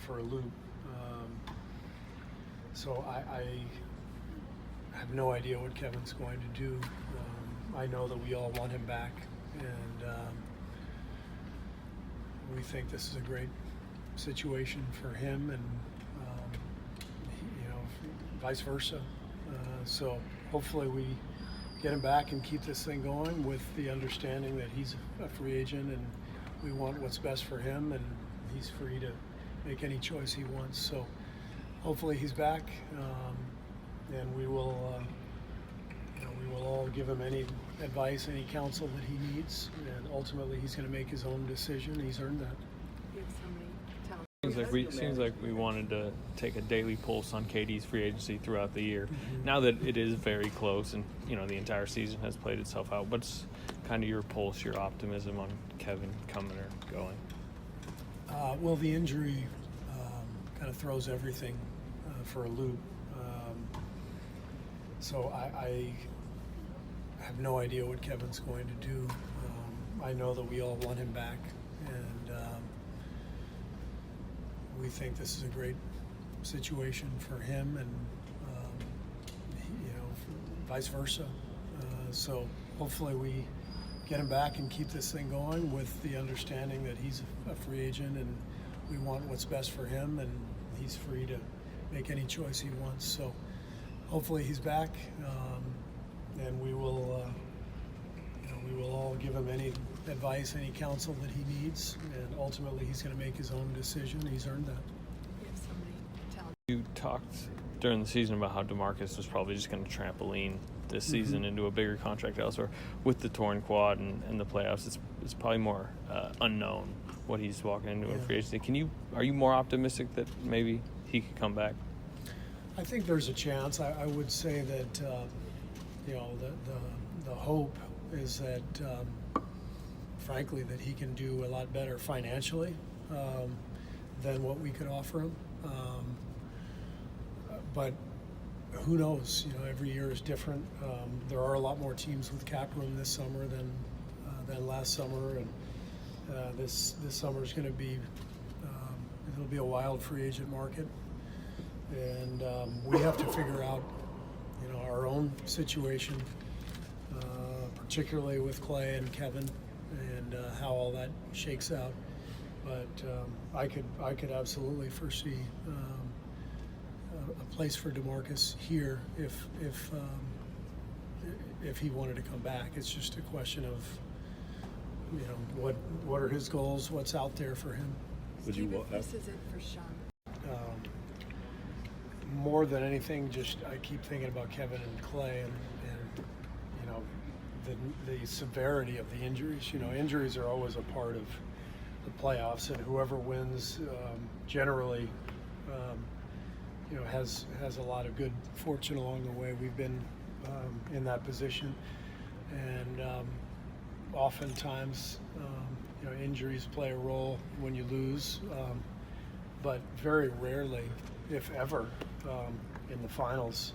for a loop. So I have no idea what Kevin's going to do. I know that we all want him back, and we think this is a great situation for him, and vice versa. So hopefully we get him back and keep this thing going with the understanding that he's a free agent, and we want what's best for him, and he's free to make any choice he wants. So hopefully he's back, and we will all give him any advice, any counsel that he needs, and ultimately he's going to make his own decision. He's earned that. Seems like we wanted to take a daily pulse on KD's free agency throughout the year. Mm-hmm. Now that it is very close, and the entire season has played itself out, what's kind of your pulse, your optimism on Kevin coming or going? Well, the injury kind of throws everything for a loop. So I have no idea what Kevin's going to do. I know that we all want him back, and we think this is a great situation for him, and vice versa. So hopefully we get him back and keep this thing going with the understanding that he's a free agent, and we want what's best for him, and he's free to make any choice he wants. So hopefully he's back, and we will all give him any advice, any counsel that he needs, and ultimately he's going to make his own decision. He's earned that. You talked during the season about how DeMarcus was probably just going to trampoline this season into a bigger contract elsewhere. With the torn quad and the playoffs, it's probably more unknown what he's walking into in free agency. Are you more optimistic that maybe he could come back? I think there's a chance. I would say that the hope is that frankly that he can do a lot better financially than what we could offer him. But who knows? Every year is different. There are a lot more teams with cap room this summer than last summer, and this summer is going to be it'll be a wild free agent market, and we have to figure out our own situation, particularly with Klay and Kevin, and how all that shakes out. But I could absolutely foresee a place for DeMarcus here if he wanted to come back. It's just a question of what are his goals, what's out there for him. Would you want that? This isn't for Sean. More than anything, just I keep thinking about Kevin and Klay, and the severity of the injuries. Injuries are always a part of the playoffs, and whoever wins generally has a lot of good fortune along the way. We've been in that position, and oftentimes injuries play a role when you lose, but very rarely, if ever, in the finals.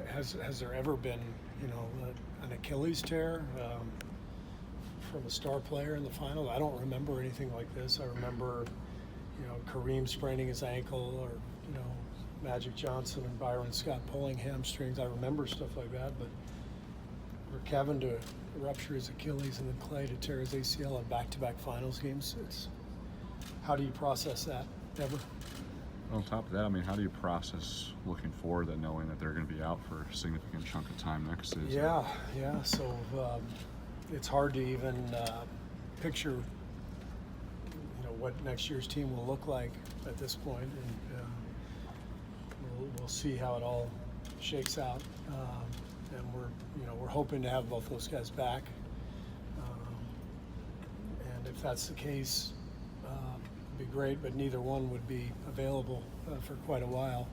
Has there ever been an Achilles tear from a star player in the final? I don't remember anything like this. I remember Kareem spraining his ankle, or Magic Johnson and Byron Scott pulling hamstrings. I remember stuff like that, but for Kevin to rupture his Achilles and then Klay to tear his ACL in back-to-back finals games, how do you process that ever? On top of that, how do you process looking forward to knowing that they're going to be out for a significant chunk of time next season? Yeah. So it's hard to even picture, what next year's team will look like at this point, and we'll see how it all shakes out. And we're hoping to have both those guys back. And if that's the case, it'd be great, but neither one would be available for quite a while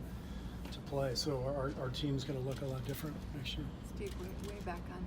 to play. So our team's going to look a lot different next year. Steve, way back on